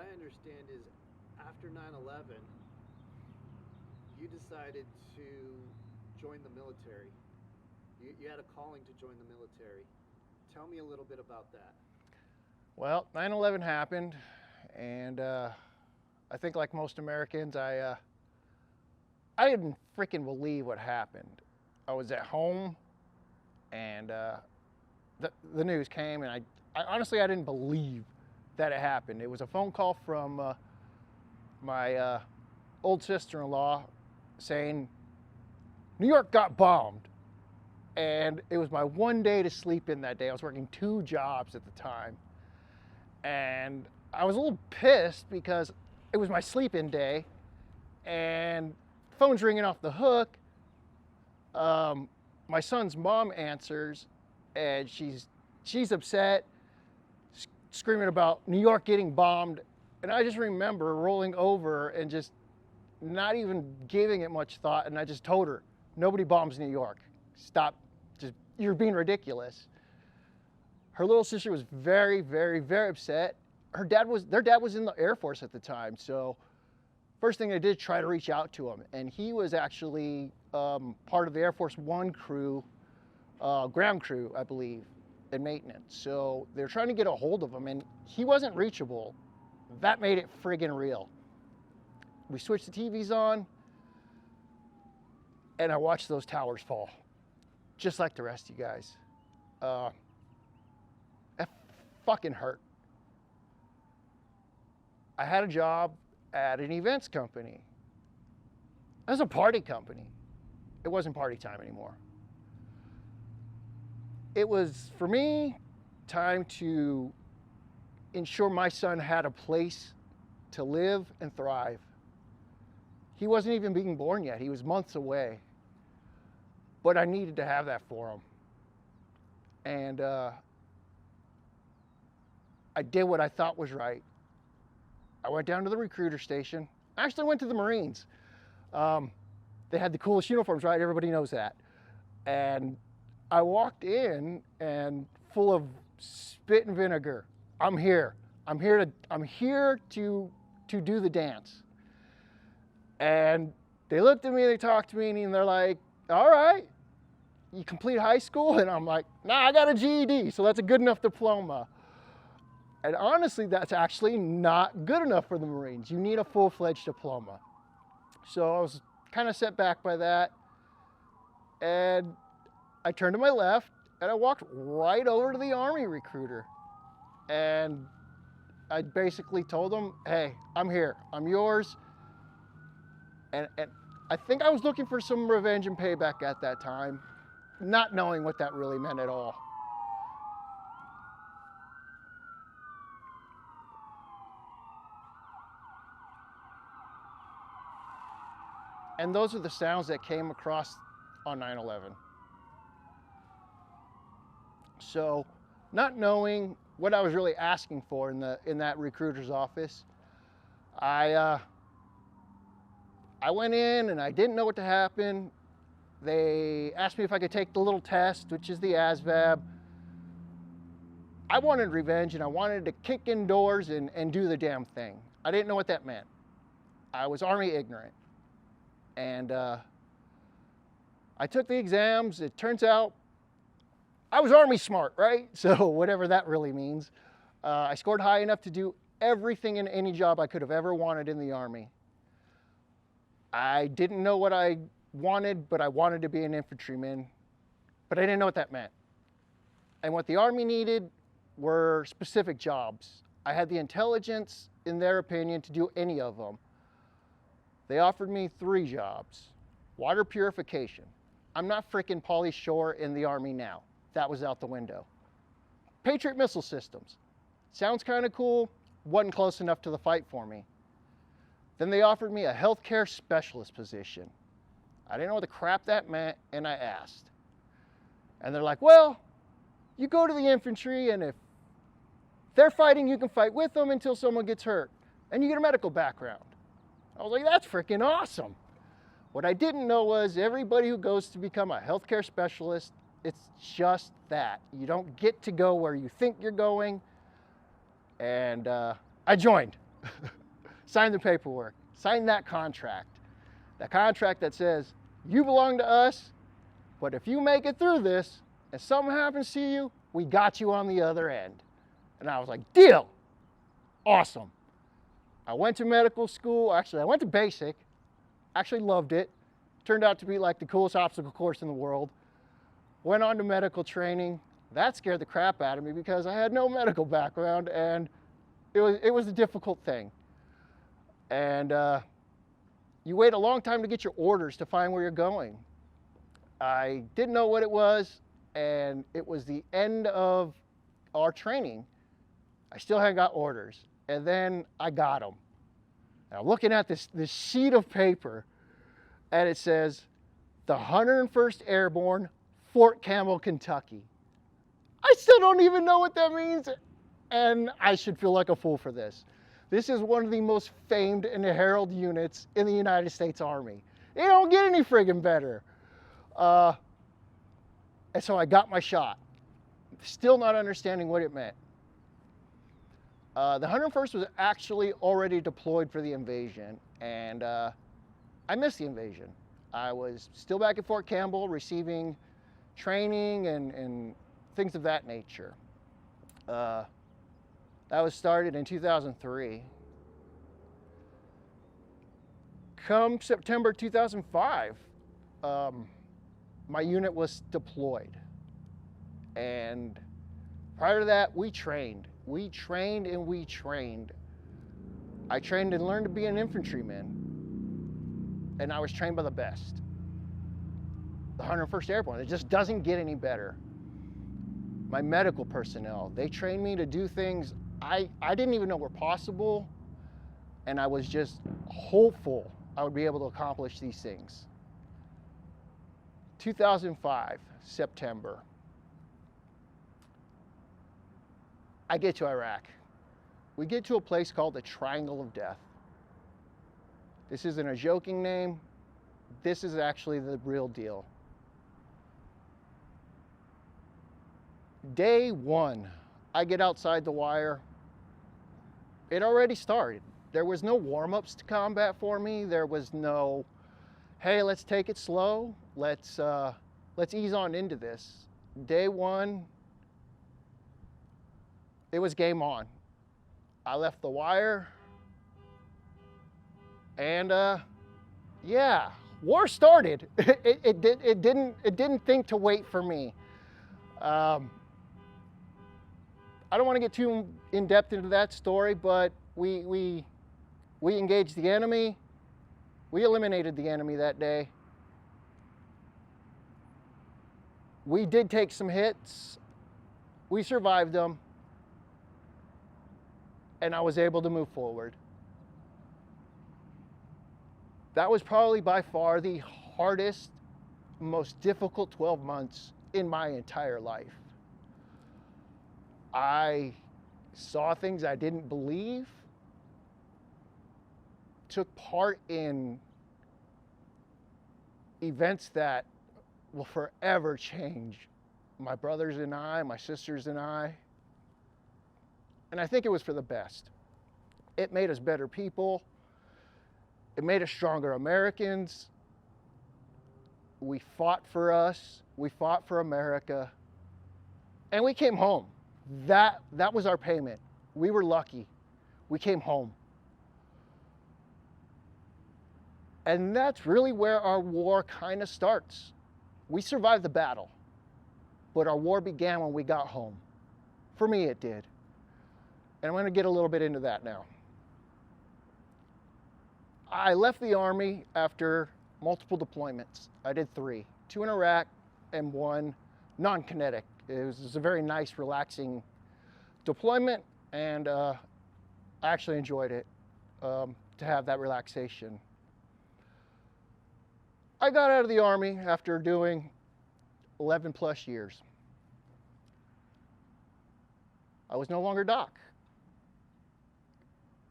I understand is after 9/11, you decided to join the military. You had a calling to join the military. Tell me a little bit about that. Well, 9/11 happened, and I think like most Americans, I didn't freaking believe what happened. I was at home, and the news came, and I honestly I didn't believe that it happened. It was a phone call from my old sister-in-law saying New York got bombed, and it was my one day to sleep in that day. I was working 2 jobs at the time, and I was a little pissed because it was my sleep-in day, and phone's ringing off the hook. My son's mom answers, and she's upset, screaming about New York getting bombed. And I just remember rolling over and just not even giving it much thought. And I just told her, nobody bombs New York. Stop. You're being ridiculous. Her little sister was very, very, very upset. Their dad was in the Air Force at the time. So first thing I did, try to reach out to him. And he was actually part of the Air Force One crew, ground crew, I believe, and maintenance. So they're trying to get a hold of him, and he wasn't reachable. That made it friggin' real. We switched the TVs on, and I watched those towers fall, just like the rest of you guys. That fucking hurt. I had a job at an events company. It was a party company. It wasn't party time anymore. It was, for me, time to ensure my son had a place to live and thrive. He wasn't even being born yet. He was months away. But I needed to have that for him. And I did what I thought was right. I went down to the recruiter station. I actually went to the Marines. They had the coolest uniforms, right? Everybody knows that. And I walked in and full of spit and vinegar. I'm here. I'm here to do the dance. And they looked at me, they talked to me, and they're like, all right, you complete high school? And I'm like, nah, I got a GED, so that's a good enough diploma. And honestly, that's actually not good enough for the Marines. You need a full-fledged diploma. So I was kind of set back by that. And I turned to my left, and I walked right over to the Army recruiter. And I basically told him, hey, I'm here. I'm yours. And I think I was looking for some revenge and payback at that time, not knowing what that really meant at all. And those are the sounds that came across on 9/11. So, not knowing what I was really asking for in that recruiter's office, I went in and I didn't know what to happen. They asked me if I could take the little test, which is the ASVAB. I wanted revenge, and I wanted to kick in doors and do the damn thing. I didn't know what that meant. I was Army ignorant. And I took the exams. It turns out I was Army smart, right? So whatever that really means. I scored high enough to do everything in any job I could have ever wanted in the Army. I didn't know what I wanted, but I wanted to be an infantryman. But I didn't know what that meant. And what the Army needed were specific jobs. I had the intelligence, in their opinion, to do any of them. They offered me 3 jobs. Water purification. I'm not frickin' Pauly Shore in the Army now. That was out the window. Patriot missile systems. Sounds kind of cool. Wasn't close enough to the fight for me. Then they offered me a healthcare specialist position. I didn't know what the crap that meant, and I asked. And they're like, well, you go to the infantry, and if they're fighting, you can fight with them until someone gets hurt. And you get a medical background. I was like, that's freaking awesome. What I didn't know was everybody who goes to become a healthcare specialist, it's just that. You don't get to go where you think you're going. And I joined. Sign the paperwork. Sign that contract. The contract that says, you belong to us, but if you make it through this and something happens to you, we got you on the other end. And I was like, deal. Awesome. I went to medical school. Actually, I went to basic. Actually loved it. Turned out to be like the coolest obstacle course in the world. Went on to medical training. That scared the crap out of me because I had no medical background, and it was a difficult thing. And you wait a long time to get your orders to find where you're going. I didn't know what it was, and it was the end of our training. I still hadn't got orders, and then I got them. And I'm looking at this sheet of paper, and it says, the 101st Airborne, Fort Campbell, Kentucky. I still don't even know what that means, and I should feel like a fool for this. This is one of the most famed and heralded units in the United States Army. It don't get any friggin' better. And so I got my shot, still not understanding what it meant. The 101st was actually already deployed for the invasion, and I missed the invasion. I was still back at Fort Campbell receiving training and things of that nature. That was started in 2003. Come September 2005, my unit was deployed. And prior to that, we trained. We trained and we trained. I trained and learned to be an infantryman, and I was trained by the best. The 101st Airborne, it just doesn't get any better. My medical personnel, they trained me to do things I didn't even know were possible, and I was just hopeful I would be able to accomplish these things. 2005, September. I get to Iraq. We get to a place called the Triangle of Death. This isn't a joking name. This is actually the real deal. Day one, I get outside the wire. It already started. There was no warm-ups to combat for me. There was no, hey, let's take it slow. Let's ease on into this. Day one, it was game on. I left the wire, and yeah, war started. It didn't think to wait for me. I don't want to get too in depth into that story, but we engaged the enemy. We eliminated the enemy that day. We did take some hits. We survived them. And I was able to move forward. That was probably by far the hardest, most difficult 12 months in my entire life. I saw things I didn't believe, took part in events that will forever change my brothers and I, my sisters and I. And I think it was for the best. It made us better people. It made us stronger Americans. We fought for us. We fought for America. And we came home. That was our payment. We were lucky. We came home. And that's really where our war kind of starts. We survived the battle, but our war began when we got home. For me, it did. And I'm going to get a little bit into that now. I left the Army after multiple deployments. I did 3, 2 in Iraq and 1 non-kinetic. It was a very nice, relaxing deployment, and I actually enjoyed it to have that relaxation. I got out of the Army after doing 11 plus years. I was no longer Doc.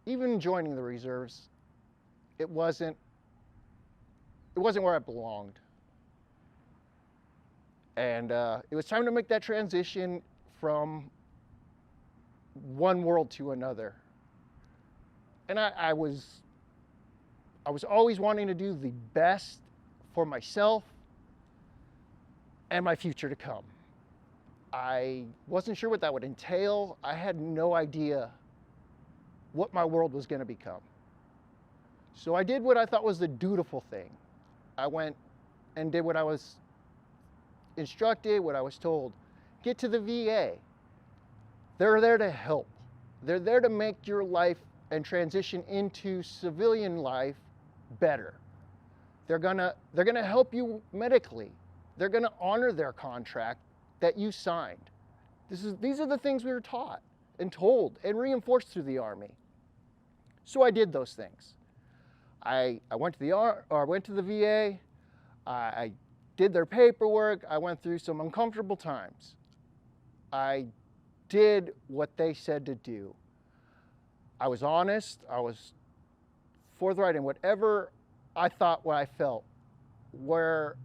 Even joining the reserves, it wasn't where I belonged. And it was time to make that transition from one world to another. And I was always wanting to do the best for myself and my future to come. I wasn't sure what that would entail. I had no idea what my world was going to become. So I did what I thought was the dutiful thing. I went and did what I was instructed, what I was told. Get to the VA. They're there to help. They're there to make your life and transition into civilian life better. They're gonna help you medically. They're gonna honor their contract that you signed. These are the things we were taught and told and reinforced through the Army. So I did those things. I went to the VA. I did their paperwork. I went through some uncomfortable times. I did what they said to do. I was honest. I was forthright in whatever I thought, what I felt, where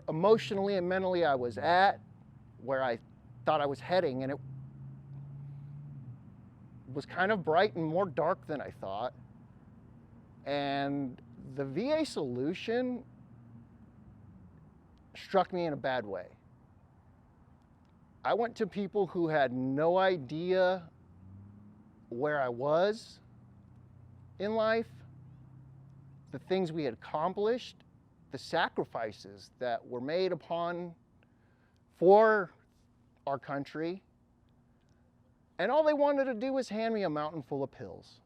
emotionally and mentally I was at, where I thought I was heading, and it was kind of bright and more dark than I thought. And the VA solution struck me in a bad way. I went to people who had no idea where I was in life, the things we had accomplished, the sacrifices that were made for our country, and all they wanted to do was hand me a mountain full of pills.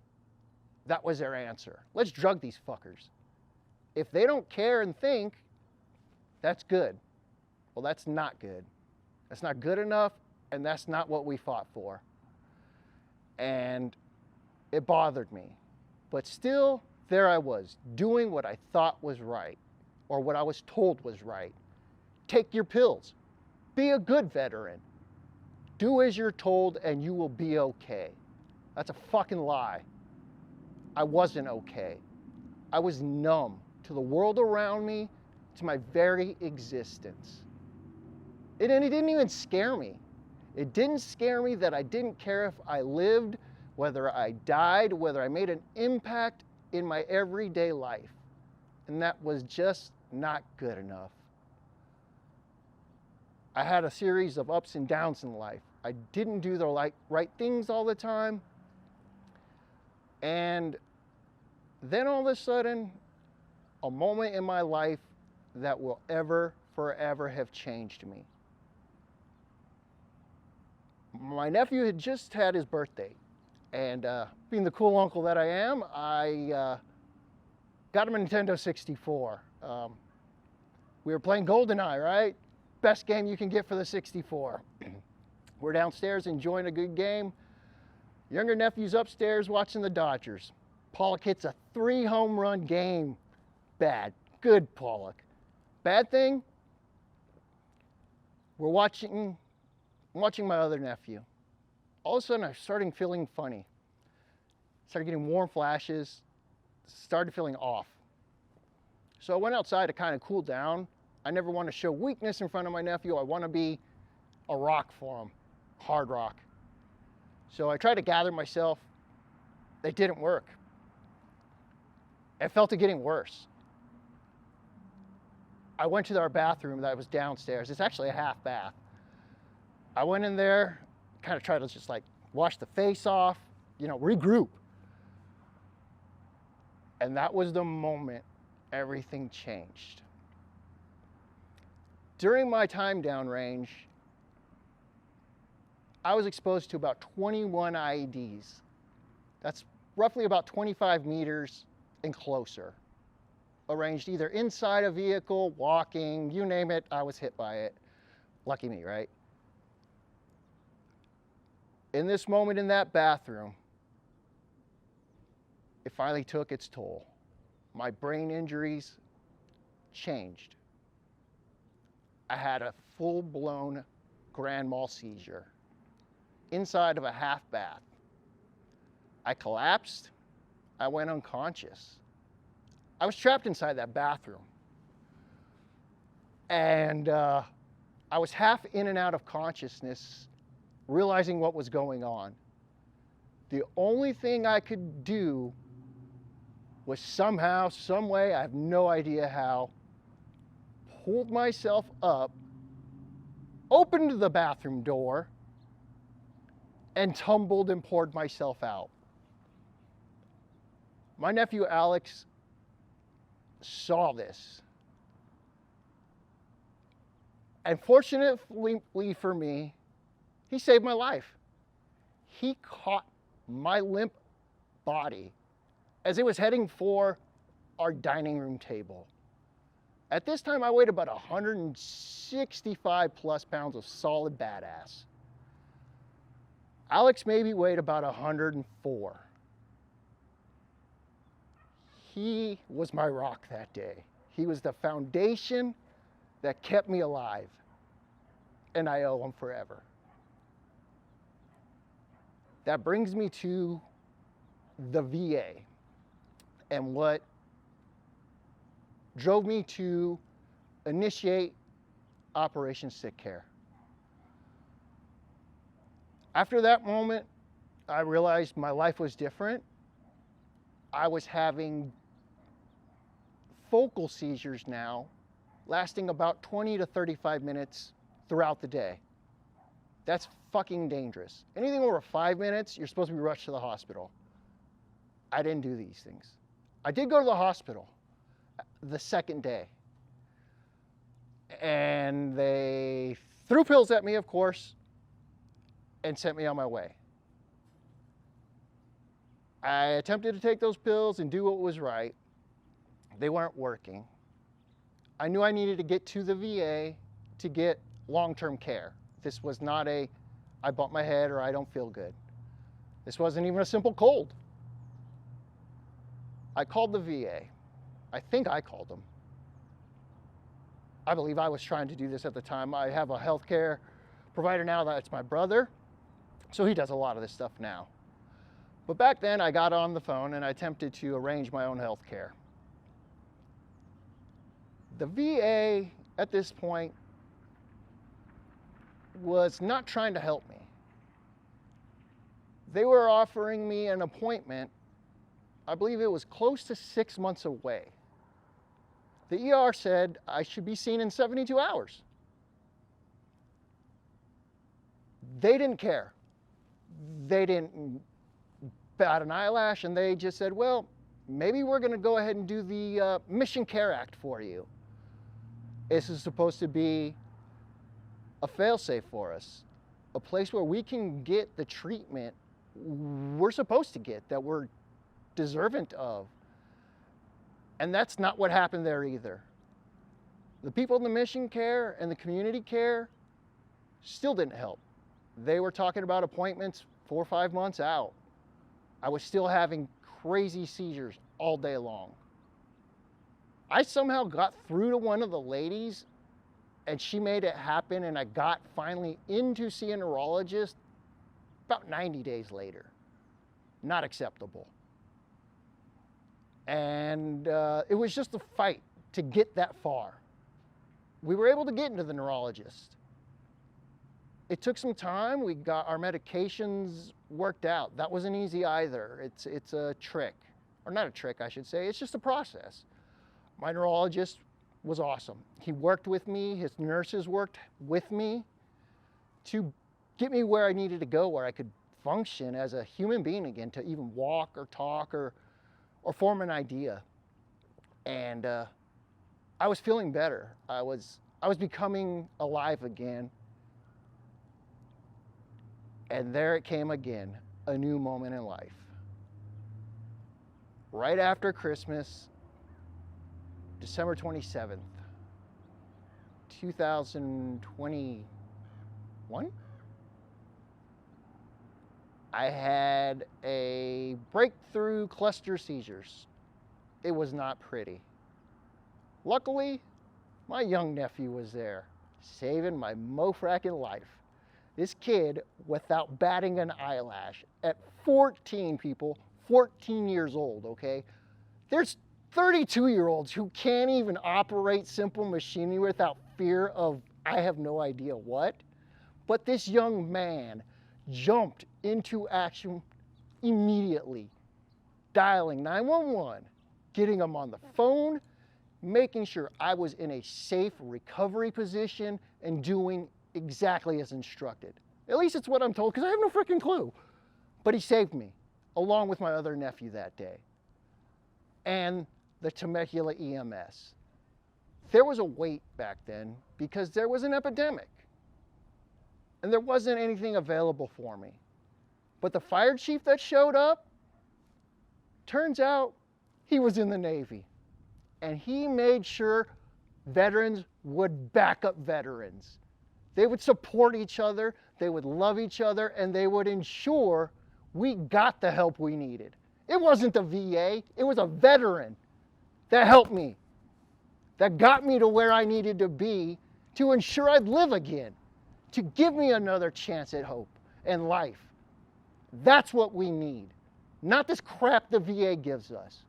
That was their answer. Let's drug these fuckers. If they don't care and think, that's good. Well, that's not good. That's not good enough, and that's not what we fought for. And it bothered me. But still, there I was, doing what I thought was right, or what I was told was right. Take your pills. Be a good veteran. Do as you're told, and you will be okay. That's a fucking lie. I wasn't okay. I was numb to the world around me, to my very existence. It didn't even scare me. It didn't scare me that I didn't care if I lived, whether I died, whether I made an impact in my everyday life. And that was just not good enough. I had a series of ups and downs in life. I didn't do the right things all the time. And then all of a sudden, a moment in my life that will forever have changed me. My nephew had just had his birthday, and being the cool uncle that I am, I got him a Nintendo 64. We were playing GoldenEye, right? Best game you can get for the 64. We're downstairs enjoying a good game. Younger nephew's upstairs watching the Dodgers. Pollock hits a 3-home run game. Bad. Good, Pollock. Bad thing, we're watching my other nephew. All of a sudden, I started feeling funny. Started getting warm flashes. Started feeling off. So I went outside to kind of cool down. I never want to show weakness in front of my nephew. I want to be a rock for him, hard rock. So I tried to gather myself. It didn't work. I felt it getting worse. I went to our bathroom that was downstairs. It's actually a half bath. I went in there, kind of tried to just like wash the face off, regroup. And that was the moment everything changed. During my time downrange, I was exposed to about 21 IEDs. That's roughly about 25 meters and closer. Arranged either inside a vehicle, walking, you name it, I was hit by it. Lucky me, right? In this moment in that bathroom, it finally took its toll. My brain injuries changed. I had a full-blown grand mal seizure inside of a half bath. I collapsed. I went unconscious. I was trapped inside that bathroom. And I was half in and out of consciousness, realizing what was going on. The only thing I could do was somehow, some way, I have no idea how, pulled myself up, opened the bathroom door, and tumbled and poured myself out. My nephew Alex saw this. And fortunately for me, he saved my life. He caught my limp body as it was heading for our dining room table. At this time, I weighed about 165 plus pounds of solid badass. Alex maybe weighed about 104. He was my rock that day. He was the foundation that kept me alive, and I owe him forever. That brings me to the VA and what drove me to initiate Operation Sick Care. After that moment, I realized my life was different. I was having focal seizures now, lasting about 20 to 35 minutes throughout the day. That's fucking dangerous. Anything over 5 minutes, you're supposed to be rushed to the hospital. I didn't do these things. I did go to the hospital the second day. And they threw pills at me, of course, and sent me on my way. I attempted to take those pills and do what was right. They weren't working. I knew I needed to get to the VA to get long-term care. This was not a, I bumped my head or I don't feel good. This wasn't even a simple cold. I called the VA. I think I called them. I believe I was trying to do this at the time. I have a healthcare provider now that's my brother, so he does a lot of this stuff now. But back then I got on the phone and I attempted to arrange my own health care. The VA at this point was not trying to help me. They were offering me an appointment, I believe it was close to 6 months away. The ER said I should be seen in 72 hours. They didn't care. They didn't bat an eyelash, and they just said, well, maybe we're going to go ahead and do the Mission Care Act for you. This is supposed to be a fail-safe for us, a place where we can get the treatment we're supposed to get, that we're deserving of. And that's not what happened there either. The people in the mission care and the community care still didn't help. They were talking about appointments 4 or 5 months out. I was still having crazy seizures all day long. I somehow got through to one of the ladies and she made it happen, and I got finally in to see a neurologist about 90 days later. Not acceptable. And it was just a fight to get that far. We were able to get into the neurologist. It took some time. We got our medications worked out. That wasn't easy either. It's a trick, or not a trick, I should say. It's just a process. My neurologist was awesome. He worked with me. His nurses worked with me to get me where I needed to go, where I could function as a human being again, to even walk or talk or form an idea. And I was feeling better. I was becoming alive again. And there it came again, a new moment in life. Right after Christmas, December 27th, 2021, I had a breakthrough cluster seizures. It was not pretty. Luckily, my young nephew was there, saving my mo-fracking life. This kid, without batting an eyelash, at 14 people, 14 years old, okay? There's 32-year-olds who can't even operate simple machinery without fear of, I have no idea what. But this young man jumped into action immediately dialing 911, getting them on the phone, making sure I was in a safe recovery position and doing exactly as instructed. At least it's what I'm told, because I have no freaking clue. But he saved me, along with my other nephew that day, and the Temecula EMS. There was a wait back then because there was an epidemic, and there wasn't anything available for me. But the fire chief that showed up, turns out he was in the Navy, and he made sure veterans would back up veterans. They would support each other, they would love each other, and they would ensure we got the help we needed. It wasn't the VA, it was a veteran that helped me, that got me to where I needed to be to ensure I'd live again, to give me another chance at hope and life. That's what we need, not this crap the VA gives us.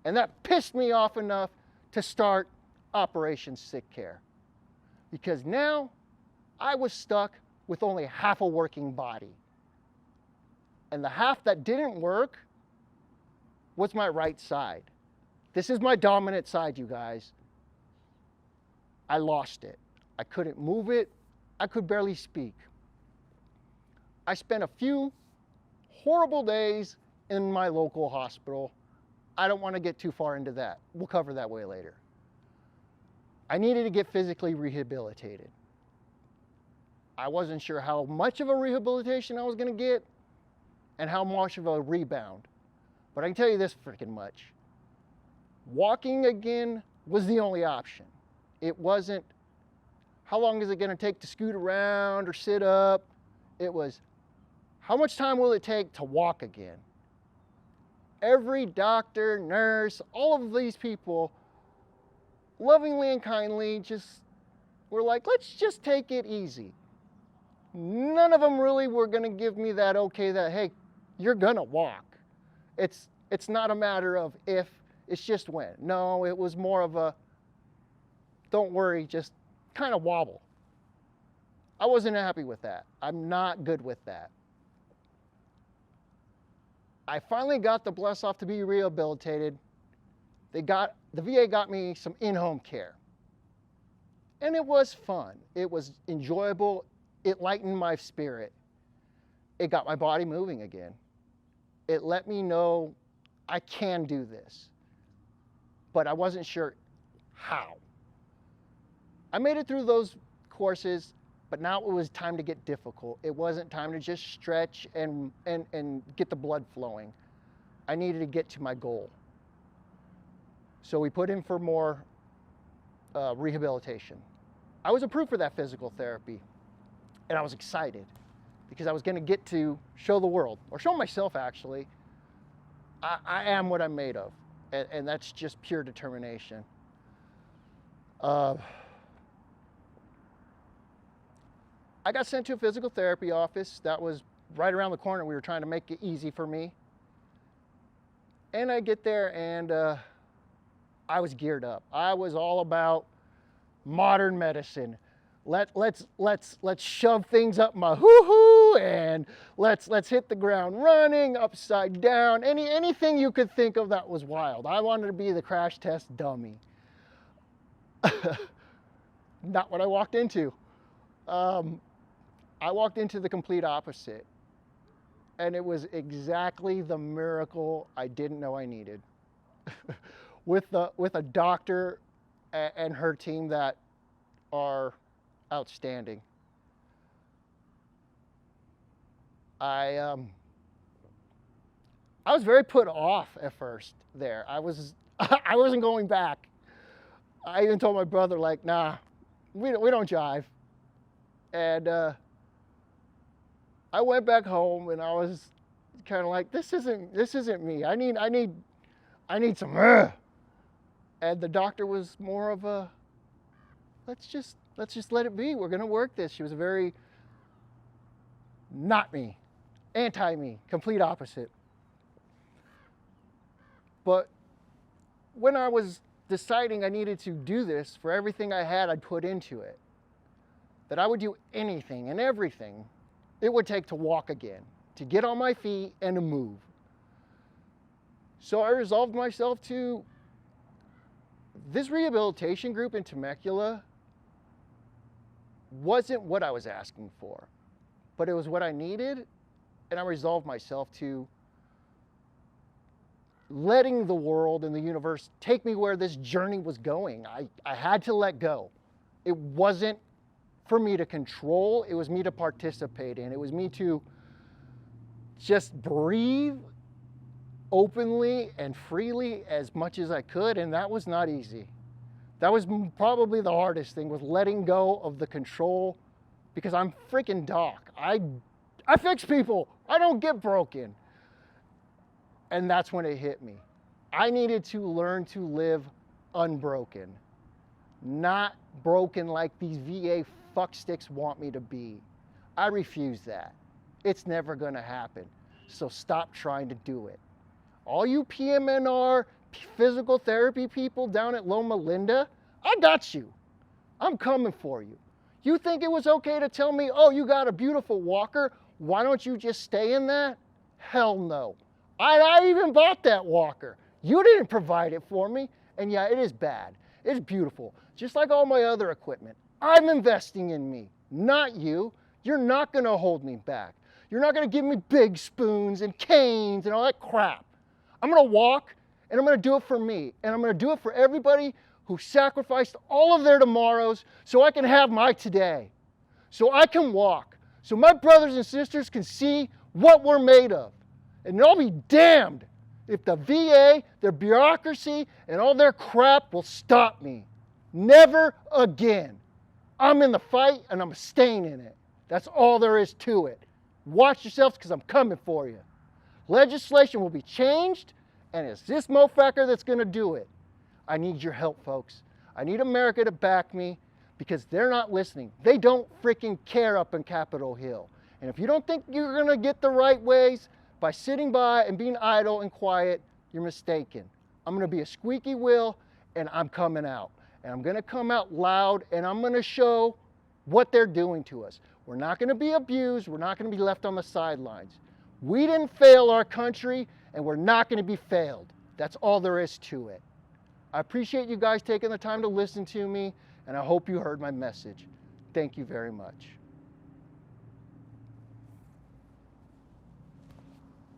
And that pissed me off enough to start Operation Sick Care. Because now I was stuck with only half a working body. And the half that didn't work was my right side. This is my dominant side, you guys. I lost it. I couldn't move it. I could barely speak. I spent a few horrible days in my local hospital. I don't want to get too far into that. We'll cover that way later. I needed to get physically rehabilitated. I wasn't sure how much of a rehabilitation I was going to get and how much of a rebound. But I can tell you this freaking much. Walking again was the only option. It wasn't, how long is it going to take to scoot around or sit up? It was, how much time will it take to walk again? Every doctor, nurse, all of these people, lovingly and kindly, just were like, let's just take it easy. None of them really were going to give me that okay, that, hey, you're going to walk. It's not a matter of if, it's just when. No, it was more of a, don't worry, just kind of wobble. I wasn't happy with that. I'm not good with that. I finally got the bless off to be rehabilitated. The VA got me some in-home care. And it was fun. It was enjoyable. It lightened my spirit. It got my body moving again. It let me know I can do this. But I wasn't sure how. I made it through those courses, but now it was time to get difficult. It wasn't time to just stretch and get the blood flowing. I needed to get to my goal. So we put in for more rehabilitation. I was approved for that physical therapy, and I was excited because I was going to get to show the world, or show myself actually, I am what I'm made of, and that's just pure determination. I got sent to a physical therapy office that was right around the corner. We were trying to make it easy for me. And I get there and I was geared up. I was all about modern medicine. Let's shove things up my hoo-hoo and let's hit the ground running, upside down, anything you could think of that was wild. I wanted to be the crash test dummy. Not what I walked into. I walked into the complete opposite, and it was exactly the miracle I didn't know I needed. with a doctor and her team that are outstanding. I was very put off at first there. I wasn't going back. I even told my brother, like, nah, we don't jive. And I went back home and I was kind of like, this isn't me. I need some. And the doctor was more of a, let's just let it be. We're gonna work this. She was a very not me, anti-me, complete opposite. But when I was deciding I needed to do this, for everything I had, I'd put into it, that I would do anything and everything it would take to walk again. to get on my feet and to move. So I resolved myself to this rehabilitation group in Temecula wasn't what I was asking for, but it was what I needed, and I resolved myself to letting the world and the universe take me where this journey was going. I had to let go. It wasn't for me to control, it was me to participate in. It was me to just breathe openly and freely as much as I could, and that was not easy. That was probably the hardest thing, was letting go of the control, because I'm freaking Doc. I fix people. I don't get broken. And that's when it hit me. I needed to learn to live unbroken, not broken like these VA fucksticks want me to be. I refuse that. It's never gonna happen. So stop trying to do it. All you PMNR, physical therapy people down at Loma Linda, I got you. I'm coming for you. You think it was okay to tell me, oh, you got a beautiful walker, why don't you just stay in that? Hell no. I even bought that walker. You didn't provide it for me. And yeah, it is bad. It's beautiful. Just like all my other equipment. I'm investing in me, not you. You're not gonna hold me back. You're not gonna give me big spoons and canes and all that crap. I'm gonna walk, and I'm gonna do it for me. And I'm gonna do it for everybody who sacrificed all of their tomorrows so I can have my today. So I can walk. So my brothers and sisters can see what we're made of. And I'll be damned if the VA, their bureaucracy, and all their crap will stop me. Never again. I'm in the fight, and I'm staying in it. That's all there is to it. Watch yourselves, because I'm coming for you. Legislation will be changed, and it's this mofecker that's going to do it. I need your help, folks. I need America to back me, because they're not listening. They don't freaking care up in Capitol Hill. And if you don't think you're going to get the right ways by sitting by and being idle and quiet, you're mistaken. I'm going to be a squeaky wheel, and I'm coming out. And I'm going to come out loud, and I'm going to show what they're doing to us. We're not going to be abused. We're not going to be left on the sidelines. We didn't fail our country, and we're not going to be failed. That's all there is to it. I appreciate you guys taking the time to listen to me, and I hope you heard my message. Thank you very much.